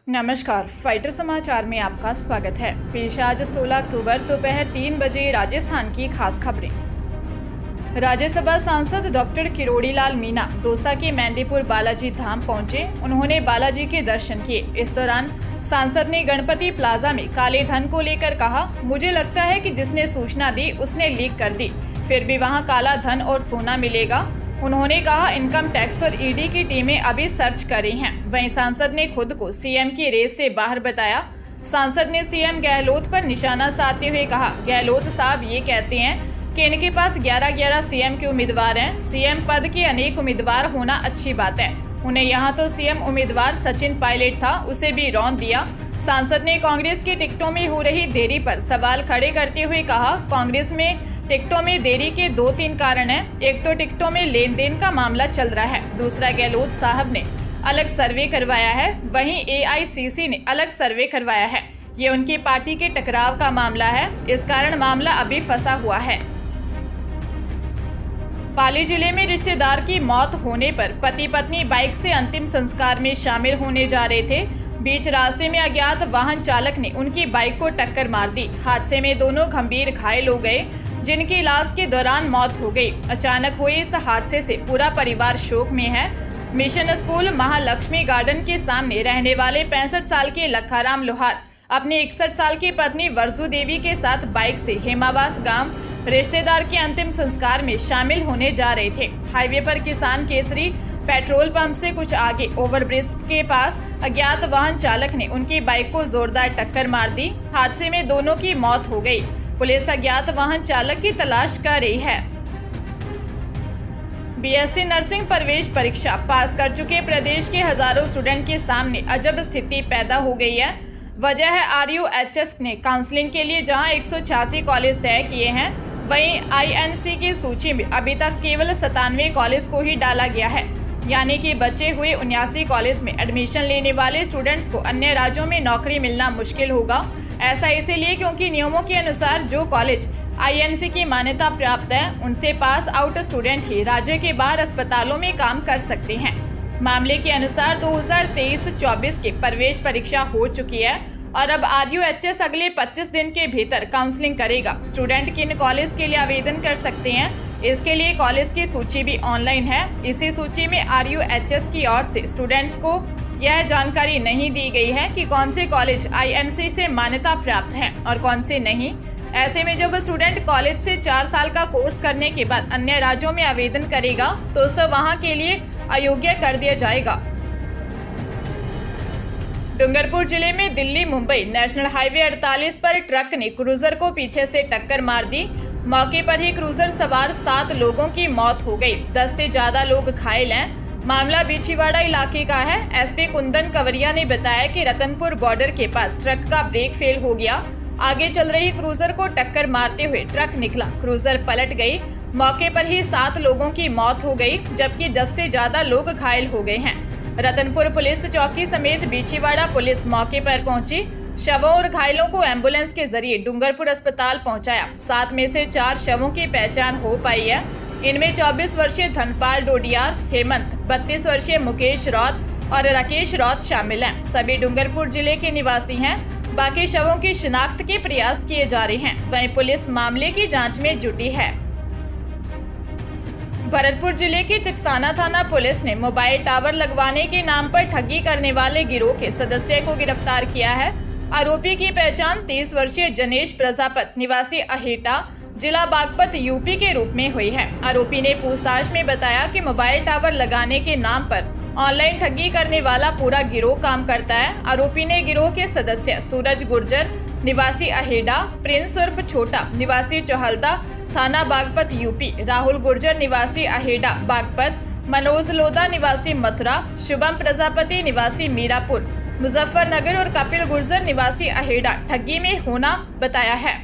नमस्कार, फाइटर समाचार में आपका स्वागत है। पेश आज 16 अक्टूबर दोपहर 3 बजे राजस्थान की खास खबरें। राज्यसभा सांसद डॉक्टर किरोड़ी लाल मीणा दौसा के मेहंदीपुर बालाजी धाम पहुंचे। उन्होंने बालाजी के दर्शन किए। इस दौरान सांसद ने गणपति प्लाजा में काले धन को लेकर कहा, मुझे लगता है कि जिसने सूचना दी उसने लीक कर दी, फिर भी वहां काला धन और सोना मिलेगा। उन्होंने कहा, इनकम टैक्स और ईडी की टीमें अभी सर्च कर रही हैं। वहीं सांसद ने खुद को सीएम की रेस से बाहर बताया। सांसद ने सीएम गहलोत पर निशाना साधते हुए कहा, गहलोत साहब ये कहते हैं कि इनके पास 11 सीएम के उम्मीदवार हैं। सीएम पद के अनेक उम्मीदवार होना अच्छी बात है। उन्हें यहाँ तो सीएम उम्मीदवार सचिन पायलट था, उसे भी रौंद दिया। सांसद ने कांग्रेस की टिकटों में हो रही देरी पर सवाल खड़े करते हुए कहा, कांग्रेस में टिकटों में देरी के 2-3 कारण हैं। एक तो टिकटों में लेन देन का मामला चल रहा है, दूसरा गहलोत साहब ने अलग सर्वे करवाया है, वहीं एआईसीसी ने अलग सर्वे करवाया है। ये उनकी पार्टी के टकराव का मामला है, इस कारण मामला अभी फंसा हुआ है। पाली जिले में रिश्तेदार की मौत होने पर पति पत्नी बाइक से अंतिम संस्कार में शामिल होने जा रहे थे। बीच रास्ते में अज्ञात वाहन चालक ने उनकी बाइक को टक्कर मार दी। हादसे में दोनों गंभीर घायल हो गए, जिनकी इलाज के दौरान मौत हो गई। अचानक हुए इस हादसे से पूरा परिवार शोक में है। मिशन स्कूल महालक्ष्मी गार्डन के सामने रहने वाले 65 साल के लखाराम लोहार अपनी 61 साल की पत्नी वर्जू देवी के साथ बाइक से हेमावास गांव रिश्तेदार के अंतिम संस्कार में शामिल होने जा रहे थे। हाईवे पर किसान केसरी पेट्रोल पंप से कुछ आगे ओवरब्रिज के पास अज्ञात वाहन चालक ने उनकी बाइक को जोरदार टक्कर मार दी। हादसे में दोनों की मौत हो गई। पुलिस अज्ञात वाहन चालक की तलाश कर रही है। बीएससी नर्सिंग प्रवेश परीक्षा पास कर चुके प्रदेश के हजारों स्टूडेंट के सामने अजब स्थिति पैदा हो गई है। वजह है आरयूएचएस ने काउंसलिंग के लिए जहां 186 कॉलेज तय किए हैं, वहीं आईएनसी की सूची में अभी तक केवल 97 कॉलेज को ही डाला गया है। यानी कि बचे हुए 79 कॉलेज में एडमिशन लेने वाले स्टूडेंट्स को अन्य राज्यों में नौकरी मिलना मुश्किल होगा। ऐसा इसीलिए क्योंकि नियमों के अनुसार जो कॉलेज आईएनसी की मान्यता प्राप्त है, उनसे पास आउट स्टूडेंट ही राज्य के बाहर अस्पतालों में काम कर सकते हैं। मामले के अनुसार 2023-24 की प्रवेश परीक्षा हो चुकी है और अब आरयूएचएस अगले 25 दिन के भीतर काउंसलिंग करेगा। स्टूडेंट किन कॉलेज के लिए आवेदन कर सकते हैं, इसके लिए कॉलेज की सूची भी ऑनलाइन है। इसी सूची में आरयूएचएस की ओर से स्टूडेंट्स को यह जानकारी नहीं दी गई है कि कौन से कॉलेज आईएनसी से मान्यता प्राप्त हैं और कौन से नहीं। ऐसे में जब स्टूडेंट कॉलेज से 4 साल का कोर्स करने के बाद अन्य राज्यों में आवेदन करेगा तो उसे वहां के लिए अयोग्य कर दिया जाएगा। डूंगरपुर जिले में दिल्ली मुंबई नेशनल हाईवे 48 पर ट्रक ने क्रूजर को पीछे से टक्कर मार दी। मौके पर ही क्रूजर सवार 7 लोगों की मौत हो गई, 10 से ज्यादा लोग घायल हैं। मामला बिछीवाड़ा इलाके का है। एसपी कुंदन कंवरिया ने बताया कि रतनपुर बॉर्डर के पास ट्रक का ब्रेक फेल हो गया। आगे चल रही क्रूजर को टक्कर मारते हुए ट्रक निकला, क्रूजर पलट गई। मौके पर ही 7 लोगों की मौत हो गई, जबकि 10 से ज्यादा लोग घायल हो गए हैं। रतनपुर पुलिस चौकी समेत बिछीवाड़ा पुलिस मौके पर पहुंची। शवों और घायलों को एम्बुलेंस के जरिए डूंगरपुर अस्पताल पहुंचाया। 7 में से 4 शवों की पहचान हो पाई है। इनमें 24 वर्षीय धनपाल डोडियार, हेमंत, 32 वर्षीय मुकेश रौत और राकेश रौत शामिल हैं। सभी डूंगरपुर जिले के निवासी हैं। बाकी शवों की शिनाख्त के प्रयास किए जा रहे हैं। वहीं पुलिस मामले की जांच में जुटी है। भरतपुर जिले की चिकसाना थाना पुलिस ने मोबाइल टावर लगवाने के नाम पर ठगी करने वाले गिरोह के सदस्य को गिरफ्तार किया है। आरोपी की पहचान 30 वर्षीय जनेश प्रजापत निवासी अहेटा जिला बागपत यूपी के रूप में हुई है। आरोपी ने पूछताछ में बताया कि मोबाइल टावर लगाने के नाम पर ऑनलाइन ठगी करने वाला पूरा गिरोह काम करता है। आरोपी ने गिरोह के सदस्य सूरज गुर्जर निवासी अहेडा, प्रिंस उर्फ छोटा निवासी चौहलदा थाना बागपत यूपी, राहुल गुर्जर निवासी अहेडा बागपत, मनोज लोधा निवासी मथुरा, शुभम प्रजापति निवासी मीरापुर मुजफ्फरनगर और कपिल गुर्जर निवासी अहेडा ठगी में होना बताया है।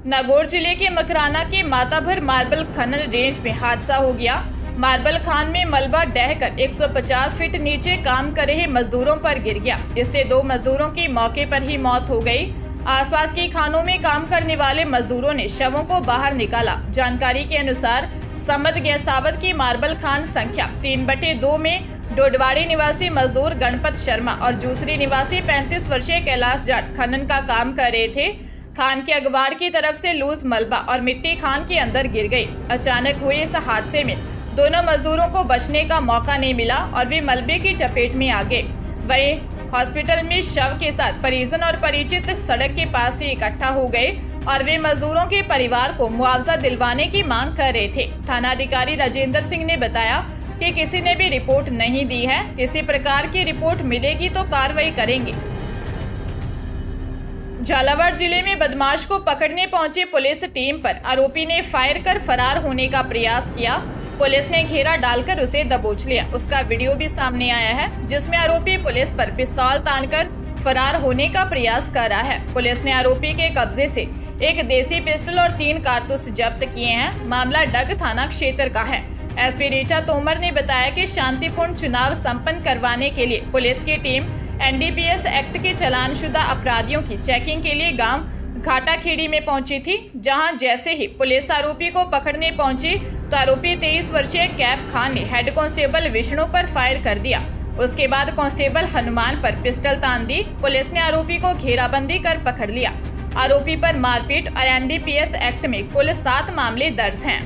नागौर जिले के मकराना के माताभर मार्बल खनन रेंज में हादसा हो गया। मार्बल खान में मलबा ढहकर 150 फीट नीचे काम कर रहे मजदूरों पर गिर गया। इससे 2 मजदूरों की मौके पर ही मौत हो गई। आसपास की खानों में काम करने वाले मजदूरों ने शवों को बाहर निकाला। जानकारी के अनुसार समद गैसावत की मार्बल खान संख्या 3/2 में डोडवाड़ी निवासी मजदूर गणपत शर्मा और दूसरी निवासी 35 वर्षीय कैलाश जाट खनन का काम कर रहे थे। खान के अगवाड़ की तरफ से लूज मलबा और मिट्टी खान के अंदर गिर गई। अचानक हुए इस हादसे में दोनों मजदूरों को बचने का मौका नहीं मिला और वे मलबे की चपेट में आ गए। वहीं हॉस्पिटल में शव के साथ परिजन और परिचित सड़क के पास ही इकट्ठा हो गए और वे मजदूरों के परिवार को मुआवजा दिलवाने की मांग कर रहे थे। थानाधिकारी राजेंद्र सिंह ने बताया कि किसी ने भी रिपोर्ट नहीं दी है। किसी प्रकार की रिपोर्ट मिलेगी तो कार्रवाई करेंगे। झालावाड़ जिले में बदमाश को पकड़ने पहुंची पुलिस टीम पर आरोपी ने फायर कर फरार होने का प्रयास किया। पुलिस ने घेरा डालकर उसे दबोच लिया। उसका वीडियो भी सामने आया है जिसमें आरोपी पुलिस पर पिस्तौल तानकर फरार होने का प्रयास कर रहा है। पुलिस ने आरोपी के कब्जे से एक देसी पिस्टल और 3 कारतूस जब्त किए हैं। मामला डग थाना क्षेत्र का है। एसपी ऋचा तोमर ने बताया कि शांतिपूर्ण चुनाव संपन्न करवाने के लिए पुलिस की टीम एनडीपीएस एक्ट के चालानशुदा अपराधियों की चेकिंग के लिए गांव घाटाखेड़ी में पहुंची थी, जहां जैसे ही पुलिस आरोपी को पकड़ने पहुंची तो आरोपी 23 वर्षीय कैप खान ने हेड कांस्टेबल विष्णु पर फायर कर दिया। उसके बाद कांस्टेबल हनुमान पर पिस्टल तान दी। पुलिस ने आरोपी को घेराबंदी कर पकड़ लिया। आरोपी पर मारपीट और एनडीपीएस एक्ट में कुल 7 मामले दर्ज हैं।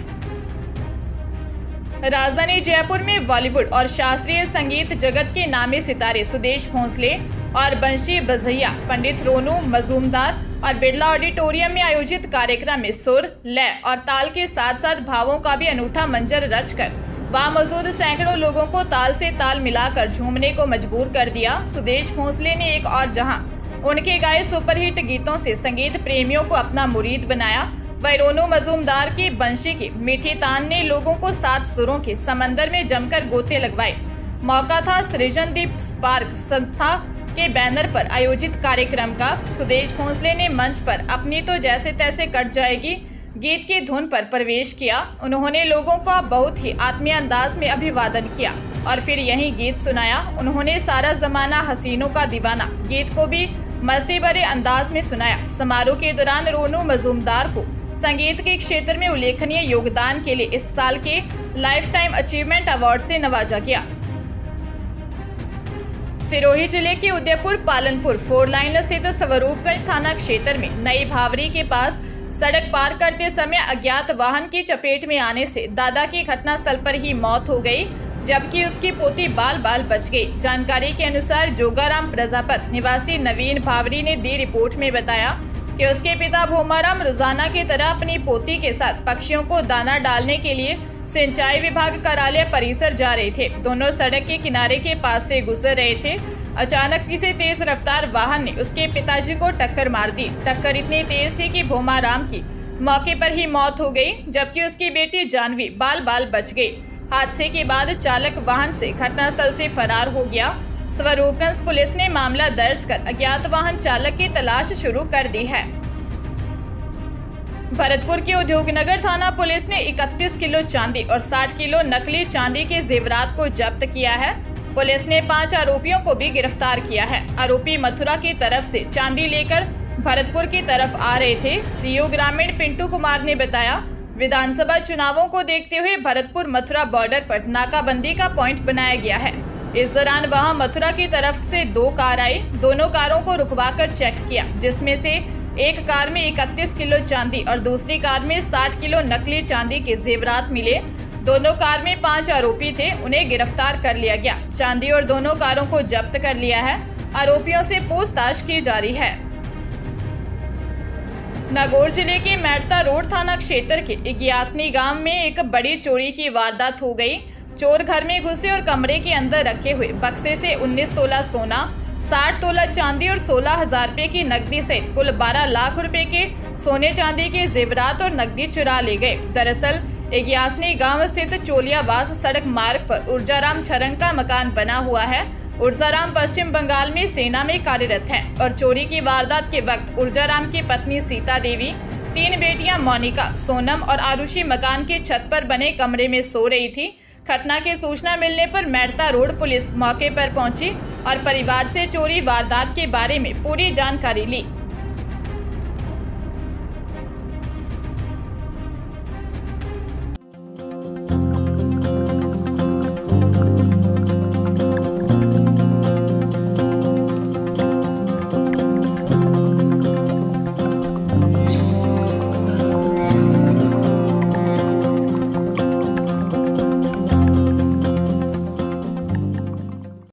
राजधानी जयपुर में बॉलीवुड और शास्त्रीय संगीत जगत के नामी सितारे सुदेश भोंसले और बंशी बजैया, पंडित रोनू मजूमदार और बिरला ऑडिटोरियम में आयोजित कार्यक्रम में सुर, लय और ताल के साथ साथ भावों का भी अनूठा मंजर रचकर वहां मौजूद सैकड़ों लोगों को ताल से ताल मिलाकर झूमने को मजबूर कर दिया। सुदेश भोंसले ने एक और जहां उनके गाए सुपरहिट गीतों से संगीत प्रेमियों को अपना मुरीद बनाया, वही रोनू मजूमदार की बंशी की मीठी तान ने लोगों को 7 सुरों के समंदर में जमकर गोते लगवाए। मौका था सृजनदीप स्पार्क संस्था के बैनर पर आयोजित कार्यक्रम का। सुदेश भोंसले ने मंच पर अपनी तो जैसे तैसे कट जाएगी गीत की धुन पर प्रवेश किया। उन्होंने लोगों का बहुत ही आत्मीय अंदाज में अभिवादन किया और फिर यही गीत सुनाया। उन्होंने सारा जमाना हसीनों का दीवाना गीत को भी मस्ती भरे अंदाज में सुनाया। समारोह के दौरान रोनू मजूमदार को संगीत के क्षेत्र में उल्लेखनीय योगदान के लिए इस साल के लाइफ टाइम अचीवमेंट अवार्ड से नवाजा गया। सिरोही जिले के उदयपुर पालनपुर 4 लाइन स्थित स्वरूपगंज थाना क्षेत्र में नई भावरी के पास सड़क पार करते समय अज्ञात वाहन की चपेट में आने से दादा की घटनास्थल पर ही मौत हो गई, जबकि उसकी पोती बाल बाल बच गई। जानकारी के अनुसार जोगाराम प्रजापत निवासी नवीन भावरी ने दी रिपोर्ट में बताया कि उसके पिता भोमाराम रोजाना की तरह अपनी पोती के साथ पक्षियों को दाना डालने के लिए सिंचाई विभाग कार्यालय परिसर जा रहे थे। दोनों सड़क के किनारे के पास से गुजर रहे थे। अचानक किसी तेज रफ्तार वाहन ने उसके पिताजी को टक्कर मार दी। टक्कर इतनी तेज थी कि भोमाराम की मौके पर ही मौत हो गई, जबकि उसकी बेटी जानवी बाल बाल बच गई। हादसे के बाद चालक वाहन से घटनास्थल से फरार हो गया। स्वरूपगंज पुलिस ने मामला दर्ज कर अज्ञात वाहन चालक की तलाश शुरू कर दी है। भरतपुर के उद्योगनगर थाना पुलिस ने 31 किलो चांदी और 60 किलो नकली चांदी के जेवरात को जब्त किया है। पुलिस ने 5 आरोपियों को भी गिरफ्तार किया है। आरोपी मथुरा की तरफ से चांदी लेकर भरतपुर की तरफ आ रहे थे। सीओ ग्रामीण पिंटू कुमार ने बताया, विधानसभा चुनावों को देखते हुए भरतपुर मथुरा बॉर्डर पर नाकाबंदी का पॉइंट बनाया गया है। इस दौरान वहां मथुरा की तरफ से 2 कार आई। दोनों कारों को रुकवाकर चेक किया, जिसमें से एक कार में 31 किलो चांदी और दूसरी कार में 60 किलो नकली चांदी के जेवरात मिले। दोनों कार में 5 आरोपी थे, उन्हें गिरफ्तार कर लिया गया। चांदी और दोनों कारों को जब्त कर लिया है। आरोपियों से पूछताछ की जा रही है। नागौर जिले के मेड़ता रोड थाना क्षेत्र के इग्यासनी गांव में एक बड़ी चोरी की वारदात हो गई। चोर घर में घुसे और कमरे के अंदर रखे हुए बक्से से 19 तोला सोना, 60 तोला चांदी और 16,000 रुपए की नकदी सहित कुल 12 लाख रुपए के सोने चांदी के जेवरात और नकदी चुरा ले गए। दरअसल इग्यासनी गांव स्थित चोलियावास सड़क मार्ग पर ऊर्जाराम छरंग का मकान बना हुआ है। ऊर्जाराम पश्चिम बंगाल में सेना में कार्यरत है और चोरी की वारदात के वक्त ऊर्जाराम की पत्नी सीता देवी, 3 बेटियां मोनिका, सोनम और आरुषि मकान के छत पर बने कमरे में सो रही थी। घटना की सूचना मिलने पर मेड़ता रोड पुलिस मौके पर पहुंची और परिवार से चोरी वारदात के बारे में पूरी जानकारी ली।